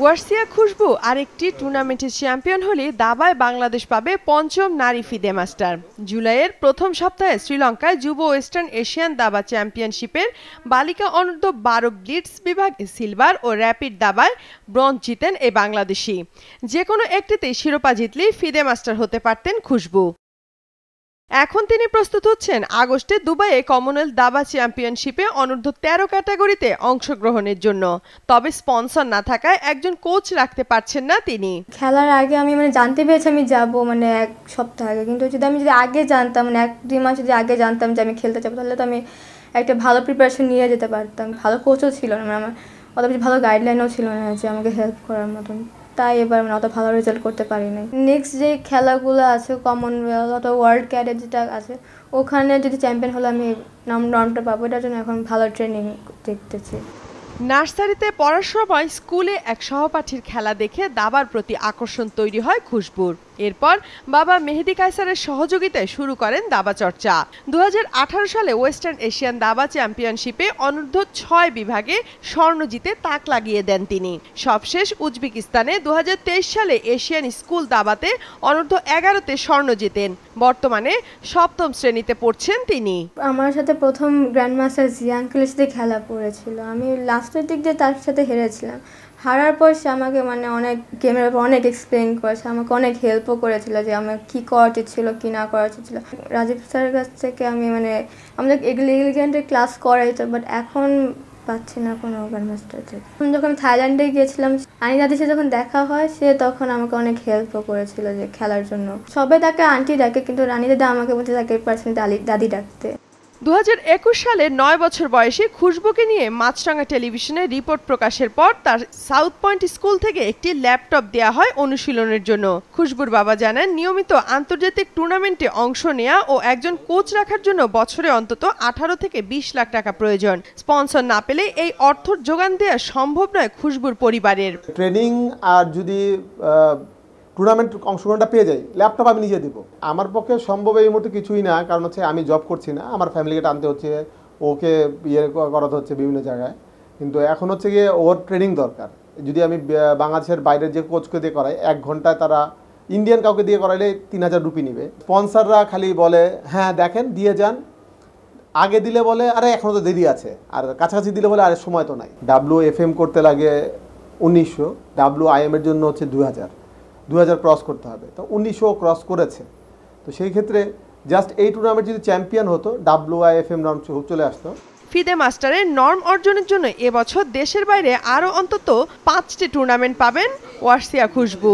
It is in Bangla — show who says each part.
Speaker 1: ওয়ার্সিয়া খুশবু আরেকটি টুর্নামেন্টের চ্যাম্পিয়ন হলে দাবায় বাংলাদেশ পাবে পঞ্চম নারী ফিদে মাস্টার। জুলাইয়ের প্রথম সপ্তাহে শ্রীলঙ্কায় যুব ওয়েস্টার্ন এশিয়ান দাবা চ্যাম্পিয়নশিপের বালিকা অনূর্ধ্ব 12 ব্লিটস বিভাগে সিলভার ও র্যাপিড দাবায় ব্রোঞ্জ জিতেন এই বাংলাদেশি। যে কোনো একটিতেই শিরোপা জিতলেই ফিদে মাস্টার হতে পারতেন খুশবু। এখন তিনি প্রস্তুত হচ্ছেন আগস্টে দুবাইয়ে কমনওয়েলথ দাবা চ্যাম্পিয়নশিপে অনূর্ধ্ব 13 ক্যাটাগরিতে অংশগ্রহণের জন্য। তবে স্পন্সর না থাকায় একজন কোচ রাখতে পারছেন না তিনি।
Speaker 2: খেলার আগে আমি জানতে পেরেছি আমি যাব এক সপ্তাহ আগে, কিন্তু আমি যদি আগে জানতাম 1-2 মাস যদি আগে জানতাম যে আমি খেলতে যাবো, তাহলে তো আমি একটা ভালো প্রিপারেশন নিয়ে যেতে পারতাম। ভালো কোচও ছিল না, আমার অত বেশি ভালো গাইডলাইনও ছিল না যে আমাকে হেল্প করার মতন। তাই এবার অত ভালো রেজাল্ট করতে পারি নাই। নেক্সট যে খেলাগুলো আছে কমনওয়েলথ অথবা ওয়ার্ল্ড ক্যাডেট যেটা আছে, ওখানে যদি চ্যাম্পিয়ন হলে আমি নর্মটা পাবো। এটার জন্য এখন ভালো ট্রেনিং দেখতেছি।
Speaker 1: নার্সারিতে পড়ার সময় স্কুলে এক সহপাঠীর খেলা দেখে দাবার প্রতি আকর্ষণ তৈরি হয় খুশবুর। এরপর বাবা মেহেদি কায়সারের সহযোগিতায় শুরু করেন দাবা চর্চা। 2018 সালে ওয়েস্টার্ন এশিয়ান দাবা চ্যাম্পিয়নশিপে অনূর্ধ্ব 6 বিভাগে স্বর্ণ জিতে তাক লাগিয়ে দেন তিনি। সবশেষ উজবেকিস্তানে 2023 সালে এশিয়ান স্কুল দাবাতে অনূর্ধ্ব 11তে স্বর্ণ জিতেন। বর্তমানে 7ম শ্রেণীতে পড়ছেন তিনি।
Speaker 2: আমার সাথে প্রথম গ্র্যান্ডমাস্টার জিয়াঙ্কেলের সাথে খেলা পড়েছিল। আমি লাস্টের দিক দিয়ে তার সাথে হেরেছিলাম। হারার পর সে আমাকে অনেক গেমের ব্যাপারে অনেক এক্সপ্লেন করেছে, আমাকে অনেক হেল্পও করেছিল যে আমার কী করা উচিত ছিল কী না করা উচিত ছিল। রাজীব স্যারের কাছ থেকে আমি আমাদের এলিগেন্টের ক্লাস করাইতো, বাট এখন পাচ্ছি না কোনো গ্র্যান্ডমাস্টার থেকে। যখন আমি থাইল্যান্ডে গিয়েছিলাম, আনিদাদির সাথে যখন দেখা হয়, সে তখন আমাকে অনেক হেল্পও করেছিল যে খেলার জন্য। সবাই তাকে আন্টি ডাকে, কিন্তু রানী দাদা আমাকে বলতে তাকে পার্সোনালি দাদি ডাকতে।
Speaker 1: 2021 সালে 9 বছর বয়সে খুশবুকে নিয়ে মাছরাঙা টেলিভিশনে রিপোর্ট প্রকাশের পর তার সাউথ পয়েন্ট স্কুল থেকে একটি ল্যাপটপ দেয়া হয় অনুশীলনের জন্য। খুশবুর বাবা জানান, নিয়মিত আন্তর্জাতিক টুর্নামেন্টে অংশ নেওয়া ও একজন কোচ রাখার জন্য বছরে অন্তত 18 থেকে 20 লাখ টাকা প্রয়োজন। স্পন্সর না পেলে এই অর্থ যোগান দেওয়া সম্ভব নয় খুশবুর পরিবারের।
Speaker 3: ট্রেনিং আর যদি টুর্নামেন্ট অংশগ্রহণটা পেয়ে যাই, ল্যাপটপ আমি নিজে দিব। আমার পক্ষে সম্ভব এই মুহূর্তে কিছুই না, কারণ আমি জব করছি না, আমার ফ্যামিলিকে টানতে হচ্ছে, ওকে করাতে হচ্ছে বিভিন্ন জায়গায়। কিন্তু এখন গিয়ে ওর ট্রেনিং দরকার। যদি আমি বাংলাদেশের বাইরের যে কোচকে দিয়ে করাই, 1 ঘন্টায় তারা ইন্ডিয়ান কাউকে দিয়ে করাইলে 3000 রুপি নিবে। স্পন্সররা খালি বলে হ্যাঁ দেখেন দিয়ে যান, আগে দিলে বলে আরে এখনও তো দেরি আছে, আর কাছাকাছি দিলে বলে আরে সময় তো নাই। WFM করতে লাগে 1900, WIM এর জন্য 2000 ক্রস করতে হবে। তো 1900 ক্রস করেছে। তো সেই ক্ষেত্রে জাস্ট এই টুর্নামেন্ট যদি চ্যাম্পিয়ন হতো, WIFM নর্ম চলে আসতো।
Speaker 1: ফিদে মাস্টারের নর্ম অর্জনের জন্য এবছর দেশের বাইরে আরও অন্তত 5টি টুর্নামেন্ট পাবেন ওয়ার্সিয়া খুশবু।